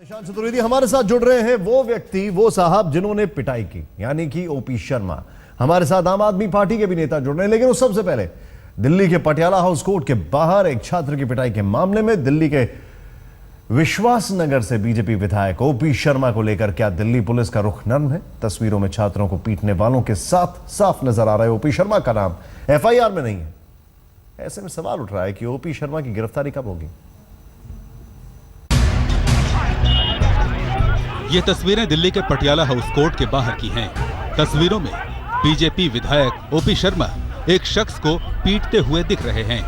निशांत चतुर्वेदी हमारे साथ जुड़ रहे हैं, वो व्यक्ति, वो साहब जिन्होंने पिटाई की, यानी कि ओपी शर्मा। हमारे साथ आम आदमी पार्टी के भी नेता जुड़ रहे हैं, लेकिन उससे पहले दिल्ली के पटियाला हाउस कोर्ट के बाहर एक छात्र की पिटाई के मामले में दिल्ली के विश्वास नगर से बीजेपी विधायक ओपी शर्मा को लेकर क्या दिल्ली पुलिस का रुख नर्म है? तस्वीरों में छात्रों को पीटने वालों के साथ साफ नजर आ रहा है ओपी शर्मा का नाम एफआईआर में नहीं है। ऐसे में सवाल उठ रहा है कि ओपी शर्मा की गिरफ्तारी कब होगी? ये तस्वीरें दिल्ली के पटियाला हाउस कोर्ट के बाहर की हैं। तस्वीरों में बीजेपी विधायक ओपी शर्मा एक शख्स को पीटते हुए दिख रहे हैं।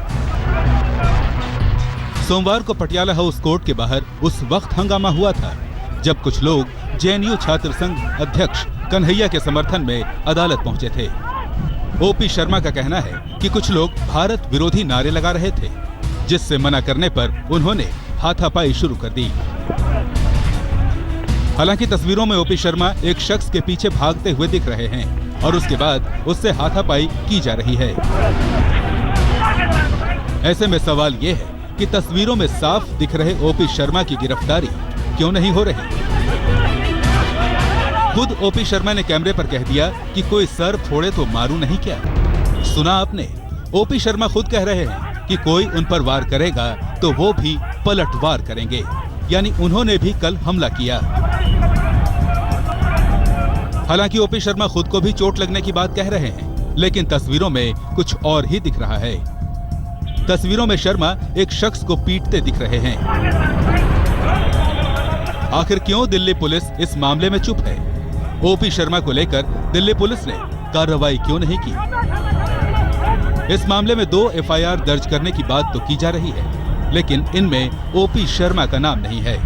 सोमवार को पटियाला हाउस कोर्ट के बाहर उस वक्त हंगामा हुआ था जब कुछ लोग जेएनयू छात्र संघ अध्यक्ष कन्हैया के समर्थन में अदालत पहुंचे थे। ओपी शर्मा का कहना है कि कुछ लोग भारत विरोधी नारे लगा रहे थे, जिससे मना करने पर उन्होंने हाथापाई शुरू कर दी। हालांकि तस्वीरों में ओपी शर्मा एक शख्स के पीछे भागते हुए दिख रहे हैं और उसके बाद उससे हाथापाई की जा रही है। ऐसे में सवाल ये है कि तस्वीरों में साफ दिख रहे ओपी शर्मा की गिरफ्तारी क्यों नहीं हो रही? खुद ओपी शर्मा ने कैमरे पर कह दिया कि कोई सर फोड़े तो मारू नहीं क्या? सुना आपने? ओपी शर्मा खुद कह रहे हैं कि कोई उन पर वार करेगा तो वो भी पलटवार करेंगे, यानी उन्होंने भी कल हमला किया। हालांकि ओपी शर्मा खुद को भी चोट लगने की बात कह रहे हैं, लेकिन तस्वीरों में कुछ और ही दिख रहा है। तस्वीरों में शर्मा एक शख्स को पीटते दिख रहे हैं। आखिर क्यों दिल्ली पुलिस इस मामले में चुप है? ओपी शर्मा को लेकर दिल्ली पुलिस ने कार्रवाई क्यों नहीं की? इस मामले में 2 एफआईआर दर्ज करने की बात तो की जा रही है, लेकिन इनमें ओपी शर्मा का नाम नहीं है।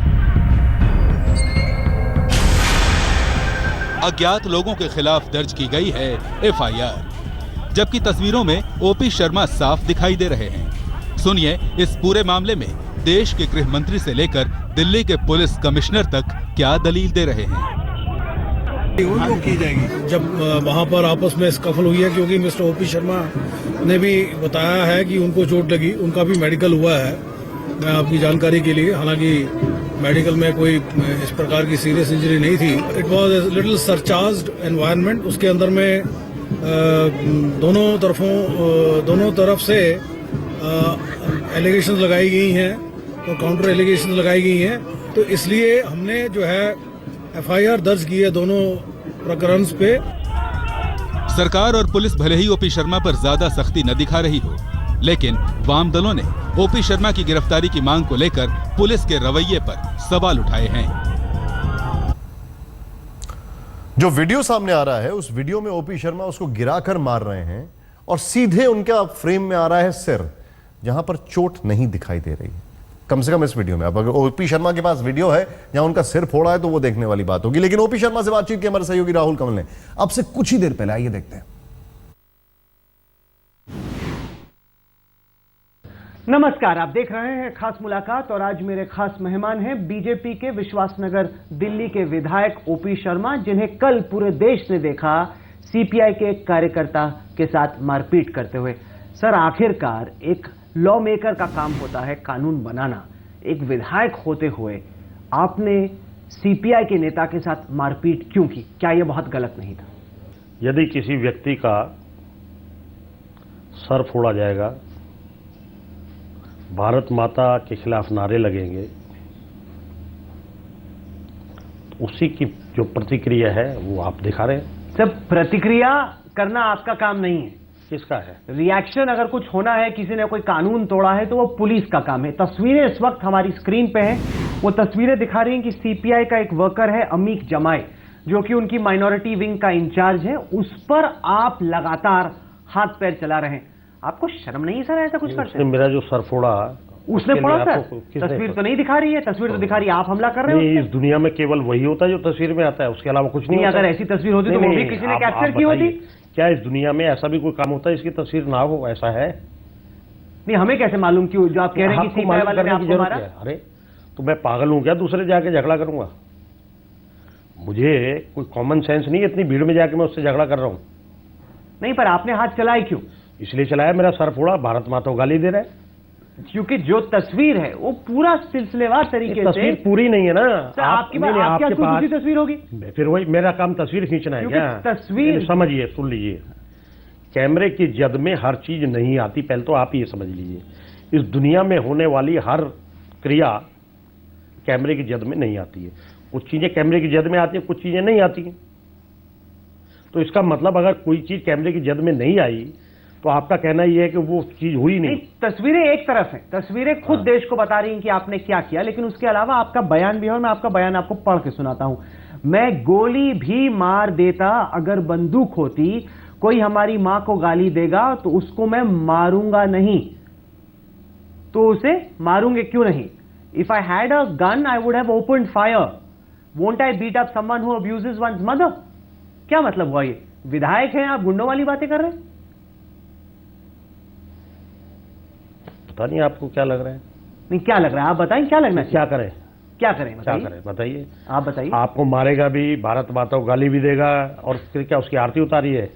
अज्ञात लोगों के खिलाफ दर्ज की गई है एफआईआर, जबकि तस्वीरों में ओपी शर्मा साफ दिखाई दे रहे हैं। सुनिए इस पूरे मामले में देश के गृह मंत्री से लेकर दिल्ली के पुलिस कमिश्नर तक क्या दलील दे रहे हैं। उनको की जाएगी जब वहां पर आपस में स्कफल हुई है, क्योंकि मिस्टर ओपी शर्मा ने भी बताया है कि उनको चोट लगी, उनका भी मेडिकल हुआ है। मैं आपकी जानकारी के लिए, हालांकि मेडिकल में कोई इस प्रकार की सीरियस इंजरी नहीं थी। It was a little surcharged environment. उसके अंदर में दोनों तरफ से एलिगेशंस लगाई गई हैं, तो काउंटर एलिगेशंस लगाई गई हैं, तो इसलिए हमने जो है एफआईआर दर्ज की है दोनों प्रकरण पे। सरकार और पुलिस भले ही ओपी शर्मा पर ज्यादा सख्ती न दिखा रही हो, लेकिन वाम दलों ने ओपी शर्मा की गिरफ्तारी की मांग को लेकर पुलिस के रवैये पर सवाल उठाए हैं। जो वीडियो सामने आ रहा है, उस वीडियो में ओपी शर्मा उसको गिराकर मार रहे हैं और सीधे उनका फ्रेम में आ रहा है सिर, जहां पर चोट नहीं दिखाई दे रही। कम से कम इस वीडियो में, अब अगर ओपी शर्मा के पास वीडियो है जहां उनका सिर फोड़ा है तो वो देखने वाली बात होगी। लेकिन ओपी शर्मा से बातचीत की हमारे सहयोगी राहुल कमल ने अब से कुछ ही देर पहले। आइए देखते हैं। नमस्कार, आप देख रहे हैं खास मुलाकात और आज मेरे खास मेहमान हैं बीजेपी के विश्वासनगर दिल्ली के विधायक ओपी शर्मा, जिन्हें कल पूरे देश ने देखा सीपीआई के एक कार्यकर्ता के साथ मारपीट करते हुए। सर, आखिरकार एक लॉ मेकर का काम होता है कानून बनाना। एक विधायक होते हुए आपने सीपीआई के नेता के साथ मारपीट क्यों की? क्या यह बहुत गलत नहीं था? यदि किसी व्यक्ति का सर फोड़ा जाएगा, भारत माता के खिलाफ नारे लगेंगे, उसी की जो प्रतिक्रिया है वो आप दिखा रहे हैं। सर, प्रतिक्रिया करना आपका काम नहीं है। किसका है? रिएक्शन अगर कुछ होना है, किसी ने कोई कानून तोड़ा है, तो वो पुलिस का काम है। तस्वीरें इस वक्त हमारी स्क्रीन पे हैं। वो तस्वीरें दिखा रही हैं कि सीपीआई का एक वर्कर है अमीक जमाई, जो कि उनकी माइनॉरिटी विंग का इंचार्ज है, उस पर आप लगातार हाथ पैर चला रहे हैं। आपको शर्म नहीं सर ऐसा कुछ करते? मेरा जो सर फोड़ा, उसने फोड़ा सर? तस्वीर तो नहीं दिखा रही है। तस्वीर तो दिखा रही है आप हमला कर रहे हो। नहीं, इस दुनिया में केवल वही होता है जो तस्वीर में आता है, उसके अलावा कुछ नहीं। अगर ऐसी तस्वीर होती तो वो भी किसी ने कैप्चर की होती। क्या इस दुनिया में ऐसा भी कोई काम होता है इसकी तस्वीर ना हो? ऐसा है नहीं, हमें कैसे मालूम क्यों जो आप कह रहे हैं कि सीपीआई वाले ने आपको मारा? अरे तो मैं पागल हूं क्या दूसरे जाके झगड़ा करूंगा? मुझे कोई कॉमन सेंस नहीं है, इतनी भीड़ में जाके मैं उससे झगड़ा कर रहा हूं। नहीं, पर आपने हाथ चलाए क्यों? इसलिए चलाया, मेरा सर फोड़ा, भारत माता को गाली दे रहा है। क्योंकि जो तस्वीर है वो पूरा सिलसिलेवार तरीके से तस्वीर पूरी नहीं है ना। सर, आपकी बात आपके पास दूसरी तस्वीर होगी। फिर वही मेरा काम तस्वीर खींचना है क्या? तस्वीर समझिए, सुन लीजिए, कैमरे की जद में हर चीज नहीं आती, पहले तो आप ये समझ लीजिए। इस दुनिया में होने वाली हर क्रिया कैमरे की जद में नहीं आती है। कुछ चीजें कैमरे की जद में आती है, कुछ चीजें नहीं आती हैं। तो इसका मतलब अगर कोई चीज कैमरे की जद में नहीं आई तो आपका कहना यह है कि वो चीज हुई नहीं। तस्वीरें एक तरफ हैं, तस्वीरें खुद देश को बता रही हैं कि आपने क्या किया, लेकिन उसके अलावा आपका बयान भी है और मैं आपका बयान आपको पढ़ के सुनाता हूं। मैं गोली भी मार देता अगर बंदूक होती, कोई हमारी मां को गाली देगा तो उसको मैं मारूंगा नहीं, तो उसे मारूंगे क्यों नहीं? If I had a gun I would have opened fire, won't I beat up someone who abuses one's mother? क्या मतलब हुआ? ये विधायक हैं, आप गुंडों वाली बातें कर रहे हैं? पता नहीं आपको क्या लग रहा है। नहीं, क्या लग रहा है आप बताएं, क्या लगना चाहिए? क्या करें, क्या करें क्या करें बताइए। आप बताइए। आपको मारेगा भी, भारत माता को गाली भी देगा, और फिर क्या उसकी आरती उतारी है?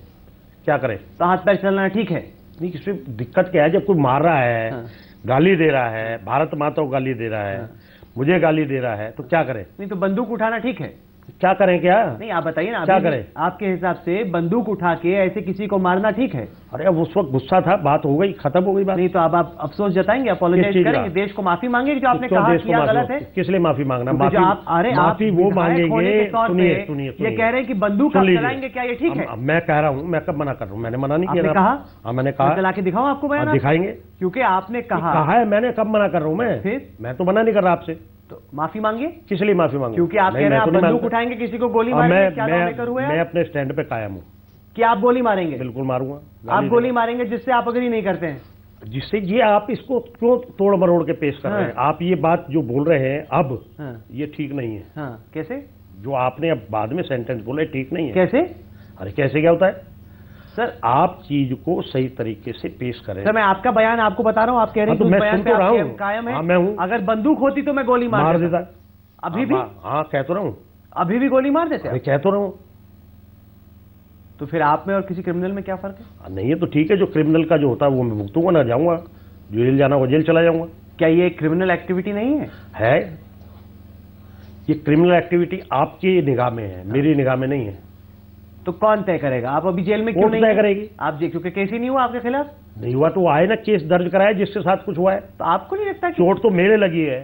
क्या करें? तो हाथ पैर चलना ठीक है? नहीं, इसमें दिक्कत क्या है? जब कोई मार रहा है, हाँ। गाली दे रहा है, भारत माता को गाली दे रहा है, हाँ। मुझे गाली दे रहा है, तो क्या करें? नहीं तो बंदूक उठाना ठीक है? क्या करें? क्या नहीं आप बताइए ना, क्या अभी करें? आपके हिसाब से बंदूक उठा के ऐसे किसी को मारना ठीक है? अरे अब उस वक्त गुस्सा था, बात हो गई, खत्म हो गई बात। नहीं तो अब आप अफसोस जताएंगे, किस अपोलोजाइज चीज का? करेंगे, देश को माफी मांगेंगे जो आपने क्यों कहा देश को किया माफी गलत है? किस लिए माफी मांगना? क्योंकि जो आप माफी वो विधायक होने मांगेंगे। के तौर सुनिए पे सुनिए ये सुनिए। कह रहे हैं कि बंदूक आप चलाएंगे, क्या ये ठीक है? अब मैं कह रहा हूँ, मैं कब मना कर रहा हूँ? मैंने मना नहीं किया आपने ना। कहा? हाँ मैंने मैं कहा। चला के दिखाऊं आपको बयान? दिखाएंगे। क्योंकि आपने कहा है, मैंने कब मना कर रहा हूँ? मैं तो मना नहीं कर रहा आपसे। तो माफी मांगिए। किस लिए माफी मांगू? क्योंकि आप कह रहे हैं आप बंदूक उठाएंगे, किसी को गोली मारेंगे, क्या दावा लेकर हुए मैं हैं? अपने स्टैंड पे कायम हूँ कि आप गोली मारेंगे? बिल्कुल मारूंगा। आप गोली मारेंगे जिससे आप अग्री नहीं करते हैं? जिससे ये आप इसको क्यों तोड़ मरोड़ के पेश कर रहे हैं? आप ये बात जो बोल रहे हैं अब, ये ठीक नहीं है। हाँ, कैसे? जो आपने अब बाद में सेंटेंस बोले ठीक नहीं है। कैसे? अरे कैसे क्या होता है सर? आप चीज को सही तरीके से पेश करें। सर मैं आपका बयान आपको बता रहा हूँ, आप कह रहे हैं तो कि मैं उस बयान सुन पे तो रहा आप हूँ। कायम है। हाँ, मैं हूँ। अगर बंदूक होती तो मैं गोली मार देता। अभी भी? हाँ कह तो रहा हूँ। अभी भी गोली मार देते? अरे कह तो रहा हूँ। तो फिर आप में और किसी क्रिमिनल में क्या फर्क है? नहीं है तो ठीक है, जो क्रिमिनल का जो होता है वो मैं भुगतूंगा, ना जाऊंगा, जेल जाना होगा जेल चला जाऊंगा। क्या ये क्रिमिनल एक्टिविटी नहीं है? ये क्रिमिनल एक्टिविटी आपकी निगाह में है, मेरी निगाह में नहीं है। तो कौन तय करेगा? आप अभी जेल में क्यों नहीं तय करेगी? आप क्योंकि केस ही नहीं हुआ आपके खिलाफ? नहीं हुआ तो आए ना, केस दर्ज कराया जिसके साथ कुछ हुआ है। तो आपको नहीं लगता कि चोट तो मेरे लगी है।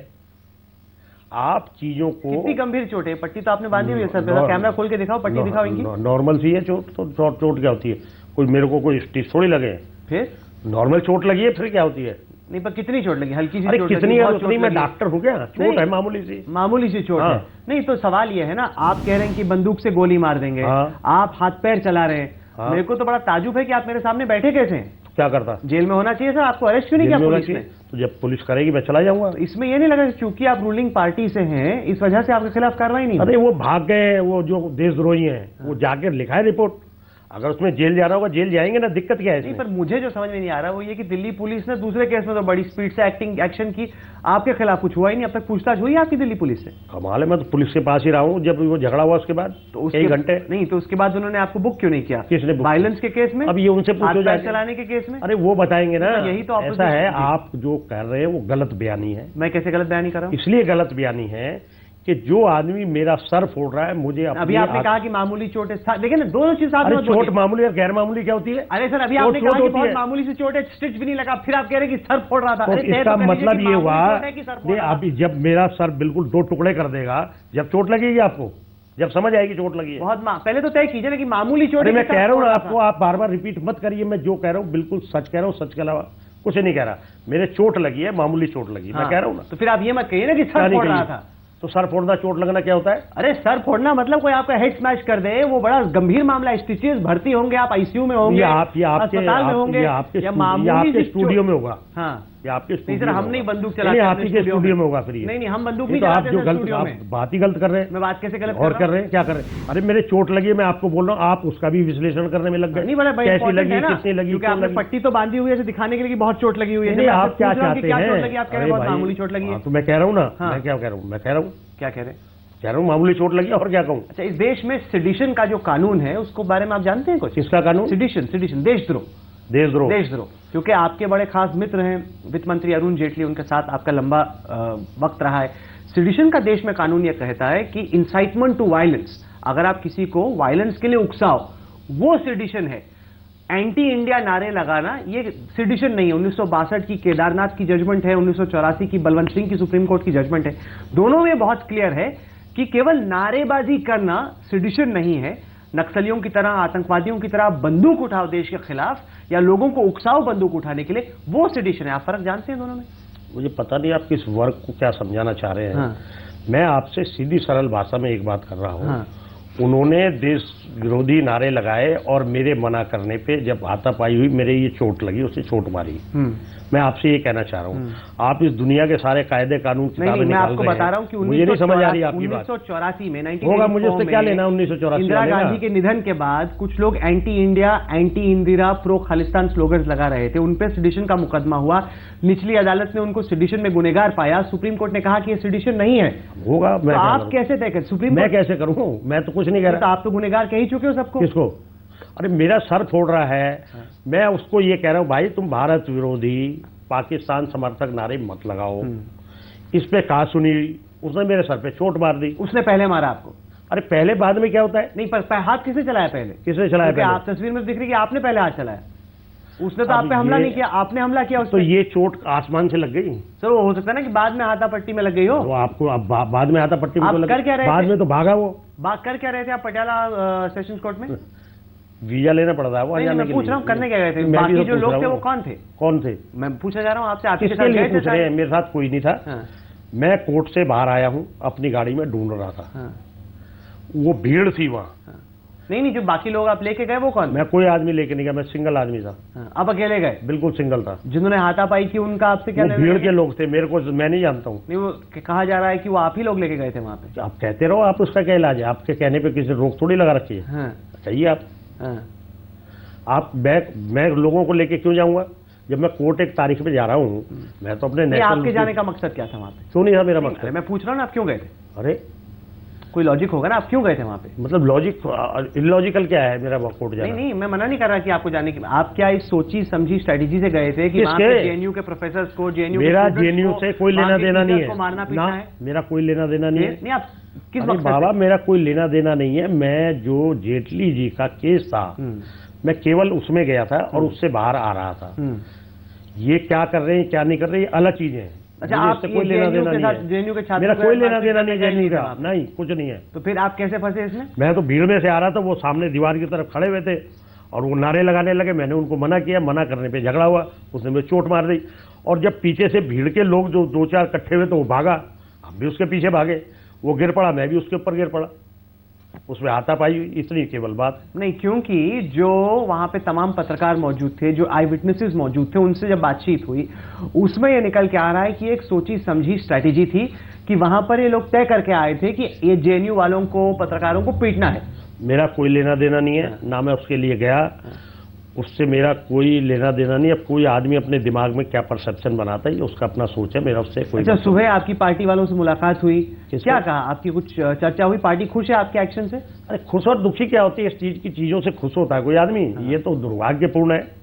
आप चीजों को कितनी गंभीर चोट है? पट्टी तो आपने बांधी हुई है सर पे, कैमरा खोल के दिखाओ, पट्टी दिखाओ इनकी। नॉर्मल सी है चोट, तो चोट क्या होती है? कोई मेरे को कोई स्टिच थोड़ी लगे। फिर नॉर्मल चोट लगी है, फिर क्या होती है? नहीं पर कितनी चोट लगी? हल्की सी अरे चोट कितनी लगी, है? बहुत उतनी चोट मैं लगी। डॉक्टर हूँ क्या? चोट है मामूली सी। मामूली सी चोट हाँ। है। नहीं तो सवाल ये है ना, आप कह रहे हैं कि बंदूक से गोली मार देंगे, हाँ। आप हाथ पैर चला रहे हैं। हाँ। मेरे को तो बड़ा ताजुब है कि आप मेरे सामने बैठे कैसे हैं? क्या करता? जेल में होना चाहिए सर, आपको अरेस्ट क्यों नहीं किया पुलिस ने? तो जब पुलिस करेगी मैं चला जाऊंगा। तो इसमें ये नहीं लगा क्योंकि आप रूलिंग पार्टी से हैं इस वजह से आपके खिलाफ कार्रवाई नहीं? अरे वो भाग गए, वो जो देशद्रोही हैं, वो जाके लिखा है रिपोर्ट। अगर उसमें जेल जाना होगा जेल जाएंगे ना, दिक्कत क्या है? नहीं पर मुझे जो समझ में नहीं आ रहा वो ये कि दिल्ली पुलिस ने दूसरे केस में तो बड़ी स्पीड से एक्शन की, आपके खिलाफ कुछ हुआ ही नहीं। अब तक पूछताछ हुई है आपकी दिल्ली पुलिस से? कमाल है, मैं तो पुलिस के पास ही रहा हूँ जब वो झगड़ा हुआ उसके बाद। तो उसके 1 घंटे नहीं, तो उसके बाद उन्होंने आपको बुक क्यों नहीं किया? किसने बुक? वायलेंस के केस में? अब ये उनसे पूछो हाथ पैर जाके। चलाने के केस में? अरे वो बताएंगे ना। यही तो ऐसा है, opposition- आप जो कर रहे हैं वो गलत बयानी है। मैं कैसे गलत बयानी कर रहा हूँ? इसलिए गलत बयानी है कि जो आदमी मेरा सर फोड़ रहा है, मुझे अभी आपने कहा कि मामूली चोट है, देखिए ना दोनों चीज साथ में मत चोट बोलिए। मामूली और गैर मामूली क्या होती है? अरे सर अभी चोट आपने कहा चोट कि होती बहुत है। मामूली सी चोट है, स्टिच भी नहीं लगा, फिर आप कह रहे हैं कि सर फोड़ रहा था। तो अरे तय इसका तो कर लीजिए मतलब कि ये हुआ मामूली चोट है कि सर फोड़ कि रहा था। अभी जब मेरा सर बिल्कुल 2 टुकड़े कर देगा, जब चोट लगेगी आपको, जब समझ आएगी चोट लगी है। बहुत पहले तो तय कीजिए ना कि मामूली चोट है मैं कि सर कह रहा हूँ फोड़ ना रहा आपको, आप बार बार रिपीट मत करिए। मैं जो कह रहा हूँ बिल्कुल सच कह रहा हूँ, सच के अलावा कुछ नहीं कह रहा। मेरे चोट लगी है, मामूली चोट लगी, मैं कह रहा हूँ ना। तो फिर आप ये मत कहिए ना कि सर फोड़ रहा था। तो सर फोड़ना चोट लगना क्या होता है? अरे सर फोड़ना मतलब कोई आपका हेड स्मैश कर दे, वो बड़ा गंभीर मामला है। स्टिचेस, भर्ती होंगे, आप आईसीयू में होंगे, अस्पताल में होंगे, या मामूली स्टूडियो में होगा। हाँ ये आपके नहीं सर, हम नहीं बंदूक चलाते नहीं, आप ही के स्टूडियो में होगा। फिर ये नहीं हम बंदूक नहीं तो आप चलाते जो सर गलत, स्टूडियो आप में। बात ही गलत कर रहे हैं। मैं बात कैसे गलत और कर रहे हैं? क्या कर रहे हैं? अरे मेरे चोट लगी है, मैं आपको बोल रहा हूँ, आप उसका भी विश्लेषण करने में लग गए। नहीं बड़ा भाई, कैसी लगी, है ना, कितनी लगी, क्योंकि क्यों आपने लगी? पट्टी तो बांधी हुई है दिखाने के लिए कि बहुत चोट लगी हुई है। नहीं, आप क्या चाहते हैं? आप कह रहे हैं बहुत मामूली चोट लगी है। तो मैं कह रहा हूँ ना, हाँ। मैं क्या कह रहा हूँ? मैं कह रहा हूँ, क्या कह रहे हैं? कह रहा हूँ मामूली चोट लगी, और क्या कहूँ? अच्छा, इस देश में सेडिशन का जो कानून है उसको बारे में आप जानते हैं कुछ? किसका कानून? सेडिशन, देशद्रोह। देशद्रोह, क्योंकि आपके बड़े खास मित्र हैं वित्त मंत्री अरुण जेटली, उनके साथ आपका लंबा वक्त रहा है। सेडिशन का देश में कानून यह कहता है कि इंसाइटमेंट टू वायलेंस, अगर आप किसी को वायलेंस के लिए उकसाओ, वो सेडिशन है। एंटी इंडिया नारे लगाना ये सेडिशन नहीं है। 1962 की केदारनाथ की जजमेंट है, 1984 की बलवंत सिंह की सुप्रीम कोर्ट की जजमेंट है। दोनों में बहुत क्लियर है कि केवल नारेबाजी करना सेडिशन नहीं है। नक्सलियों की तरह, आतंकवादियों की तरह बंदूक उठाओ देश के खिलाफ या लोगों को उकसाओ बंदूक उठाने के लिए, वो सेडिशन है। आप फर्क जानते हैं दोनों में? मुझे पता नहीं आप किस वर्ग को क्या समझाना चाह रहे हैं। हाँ। मैं आपसे सीधी सरल भाषा में एक बात कर रहा हूँ। हाँ। उन्होंने देश विरोधी नारे लगाए और मेरे मना करने पे जब हाथापाई हुई, मेरे ये चोट लगी, उसे चोट मारी। मैं आपसे ये कहना चाह रहा हूँ, आप इस दुनिया के सारे कायदे कानून नहीं, मैं आपको बता रहा हूँ कि मुझे नहीं समझ आ रही आपकी बात। 1984 में, होगा, मुझे उससे क्या लेना 1984 इंदिरा गांधी के निधन के बाद कुछ लोग anti India, anti Indira, pro Khalistan slogans लगा रहे थे। उन पे सेडिशन का मुकदमा हुआ। निचली अदालत ने उनको सेडिशन में गुनहगार पाया। सुप्रीम कोर्ट ने कहा कि ये सेडिशन नहीं है। होगा, मैं आप कैसे तय करें? सुप्रीम मैं कैसे करूँ? मैं तो कुछ नहीं कह रहा। आप तो गुनहगार कह ही चुके हो सबको। किसको? अरे मेरा सर फोड़ रहा है। मैं उसको ये कह रहा हूँ, भाई तुम भारत विरोधी, पाकिस्तान समर्थक नारे मत लगाओ। इस पे कहा सुनी, उसने मेरे सर पे चोट मार दी। उसने पहले मारा आपको? अरे पहले बाद में क्या होता है? नहीं, पर हाथ किसने चलाया पहले? किसने चलाया पहले? आप तस्वीर में दिख रही है कि आपने पहले हाथ चलाया। उसने तो आप पे हमला नहीं किया, आपने हमला किया उस तो ये चोट आसमान से लग गई। सर वो हो सकता है ना कि बाद में हाथापट्टी में लग गई हो। वो आपको अब बाद में हाथापट्टी में आप तो कर क्या रहे बाद थे? में तो भागा वो। बात कर क्या रहे थे आप पटियाला सेशंस कोर्ट में? वीजा लेना पड़ता है वो नहीं, जाने मैं के पूछ लिए। रहा हूँ करने क्या गए थे? मैं भी बाकी तो जो पूछ लोग रहा थे वो हूँ। कौन थे? कौन थे? मैं पूछा जा रहा हूँ आपसे। आपके किसके साथ लिए गए थे पूछ रहे हैं? शायद? मेरे साथ कोई नहीं था। हाँ। मैं कोर्ट से बाहर आया हूँ, अपनी गाड़ी में ढूंढ रहा था। हाँ। वो भीड़ थी वहाँ। नहीं, जो बाकी लोग आप लेके गए वो कौन? मैं कोई आदमी लेके नहीं गया, मैं सिंगल आदमी था। हाँ, अब अकेले गए? बिल्कुल सिंगल था। जिन्होंने हाथापाई की उनका आपसे क्या वो लेना भीड़ देना? के लोग थे, मेरे को मैं नहीं जानता हूँ। नहीं, वो कहा जा रहा है कि वो आप ही लोग लेके गए थे वहां पे। आप कहते रहो, आप उसका क्या इलाज है? आपके कहने पे किसी रोक थोड़ी लगा रखी है। हाँ। चाहिए आप हाँ। आप मैं लोगों को लेके क्यों जाऊंगा? जब मैं कोर्ट एक तारीख पे जा रहा हूँ, मैं तो अपने नहीं, आपके नेशनल जाने का मकसद क्या था वहां पे? क्यों नहीं था मेरा मकसद? मैं पूछ रहा हूँ ना, आप क्यों गए थे? अरे कोई लॉजिक होगा ना, आप क्यों गए थे वहां पे? मतलब लॉजिक इलॉजिकल क्या है मेरा कोर्ट जाना? नहीं, मैं मना नहीं कर रहा कि आपको जाने की। आप क्या इस सोची समझी स्ट्रेटेजी से गए थे कि वहां पे जेएनयू के प्रोफेसर को, जेएनयू मेरा जेएनयू से कोई लेना देना नहीं है मारना पीटना है? मेरा कोई लेना देना नहीं है। नहीं, आप किस अरे मकसद बाबा, मेरा कोई लेना देना नहीं है। मैं जो जेटली जी का केस था, मैं केवल उसमें गया था और उससे बाहर आ रहा था। ये क्या कर रहे हैं, क्या नहीं कर रहे, ये अलग चीजें हैं। अच्छा, मुझे आप इससे कोई लेना देना नहीं है। जेएनयू के छात्र मेरा कोई लेना देना नहीं जेएनयू का, नहीं, कुछ नहीं है। तो फिर आप कैसे फंसे इसमें? मैं तो भीड़ में से आ रहा था, वो सामने दीवार की तरफ खड़े हुए थे और वो नारे लगाने लगे। मैंने उनको मना किया, मना करने पे झगड़ा हुआ, उसने मुझे चोट मार दी। और जब पीछे से भीड़ के लोग जो 2-4 इकट्ठे हुए तो वो भागा, हम भी उसके पीछे भागे। वो गिर पड़ा, मैं भी उसके ऊपर गिर पड़ा, उसमें हाथापाई हुई। इतनी केवल बात नहीं, क्योंकि जो वहां पे तमाम पत्रकार मौजूद थे, जो आई विटनेसेस मौजूद थे, उनसे जब बातचीत हुई उसमें ये निकल के आ रहा है कि एक सोची समझी स्ट्रेटेजी थी कि वहां पर ये लोग तय करके आए थे कि ये जेएनयू वालों को, पत्रकारों को पीटना है। मेरा कोई लेना देना नहीं है, ना मैं उसके लिए गया, उससे मेरा कोई लेना देना नहीं। अब कोई आदमी अपने दिमाग में क्या परसेप्शन बनाता है, ये उसका अपना सोच है, मेरा उससे कोई। अच्छा, सुबह आपकी पार्टी वालों से मुलाकात हुई, किसको? क्या कहा? आपकी कुछ चर्चा हुई? पार्टी खुश है आपके एक्शन से? अरे खुश और दुखी क्या होती है? इस चीज की चीजों से खुश होता है कोई आदमी? ये तो दुर्भाग्यपूर्ण है।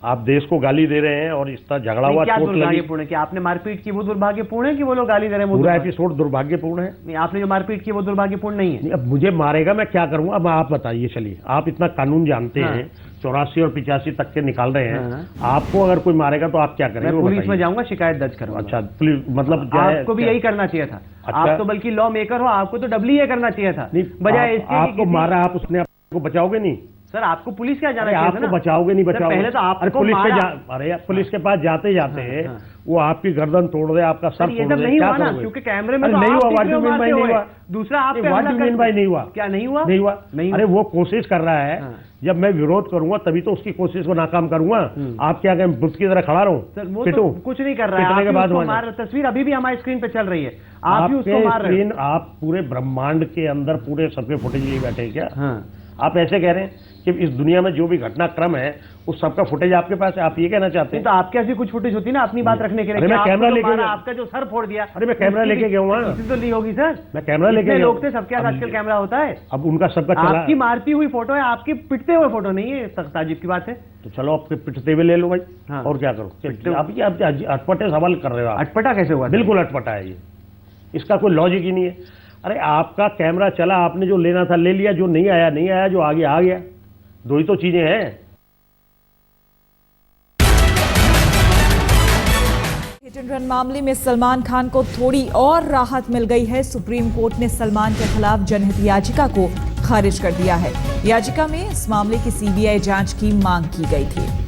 आप देश को गाली दे रहे हैं और इस तरह झगड़ा हुआ, क्या चोट लगी। दुर्भाग्यपूर्ण है कि आपने मारपीट की वो दुर्भाग्यपूर्ण है कि वो लोग गाली दे रहे हैं वो पूरा दुर्भाग्य- एपिसोड दुर्भाग्यपूर्ण है। नहीं, आपने जो मारपीट की वो दुर्भाग्यपूर्ण नहीं है। नहीं, अब मुझे मारेगा, मैं क्या करूंगा? अब आप बताइए। चलिए, आप इतना कानून जानते हाँ। हैं, 84 और 85 तक के निकाल रहे हैं। हाँ। आपको अगर कोई मारेगा तो आप क्या करेंगे? मैं वो पुलिस बताइए। में जाऊंगा, शिकायत दर्ज करूंगा। अच्छा, पुलिस मतलब क्या है? आपको भी क्या? यही करना चाहिए था। अच्छा। आप तो बल्कि लॉ मेकर हो, आपको तो डबली ये करना चाहिए था, नहीं, बजाय आप- इसके कि आपको किसी- मारा, आप उसने आपको बचाओगे नहीं? सर, आपको पुलिस क्या जाना अरे चाहिए था आपको ना? बचाओगे नहीं, सर, बचाओगे? पहले तो आपको अरे पुलिस पे मारा। अरे पुलिस के पास जाते जाते हाँ। वो आपकी गर्दन तोड़ दे, आपका सर सर, ये तोड़ सब दे, नहीं क्या हुआ ना, करोगे? क्योंकि कैमरे में अरे तो नहीं आप हुआ, दिख व्हाट रहे यू हो मीन मारते बाय नहीं हुए। हुआ? दूसरा आप पे व्हाट हमला यू मीन कर- बाय नहीं हुआ? क्या नहीं हुआ? नहीं हुआ। नहीं अरे वो कोशिश कर रहा है, हाँ। जब मैं विरोध करूंगा तभी तो उसकी कोशिश को नाकाम करूंगा। आप क्या कहें, बुत की तरह खड़ा रहूं? सर, वो पिटूं? तो कुछ नहीं कर रहा है। पिटने आप के ही बाद उसको वहां मार रहे। तस्वीर अभी भी हमारी स्क्रीन पे चल रही है, आप ही उसको मार रहे हो। आप पूरे ब्रह्मांड के अंदर पूरे सबके फुटेज लिए बैठे हैं क्या? हाँ। आप ऐसे कह रहे हैं कि इस दुनिया में जो भी घटनाक्रम है उस सबका फुटेज आपके पास है, आप ये कहना चाहते हैं? तो आपके ऐसी कुछ फुटेज होती है ना अपनी बात रखने के लिए। अरे मैं कि कैमरा आपको तो लेके मारा, गया। आपका जो सर फोड़ दिया। अरे मैं कैमरा लेके गया हूँ वहाँ। किसी तो ली होगी सर, मैं कैमरा लेके इतने गया लोग हूँ। थे, सबके पास आजकल कैमरा होता है। अब उनका सबका चला। आपकी मारती हुई फोटो है, आपकी पिटते हुए फोटो नहीं है, सख्त ताजुब की बात है। तो चलो आप पिटते हुए ले लो भाई। हाँ। और क्या करो? पिटते आप ये अटपटे सवाल कर रहे हो आप। अटपटा कैसे हुआ? बिल्कुल अटपटा है ये, इसका कोई लॉजिक ही नहीं है। अरे आपका कैमरा चला, आपने जो लेना था ले लिया, जो नहीं आया नहीं आया, जो आ गया आ गया, दो ही तो चीजें हैं। हिट एंड रन मामले में सलमान खान को थोड़ी और राहत मिल गई है। सुप्रीम कोर्ट ने सलमान के खिलाफ जनहित याचिका को खारिज कर दिया है। याचिका में इस मामले की सीबीआई जांच की मांग की गई थी।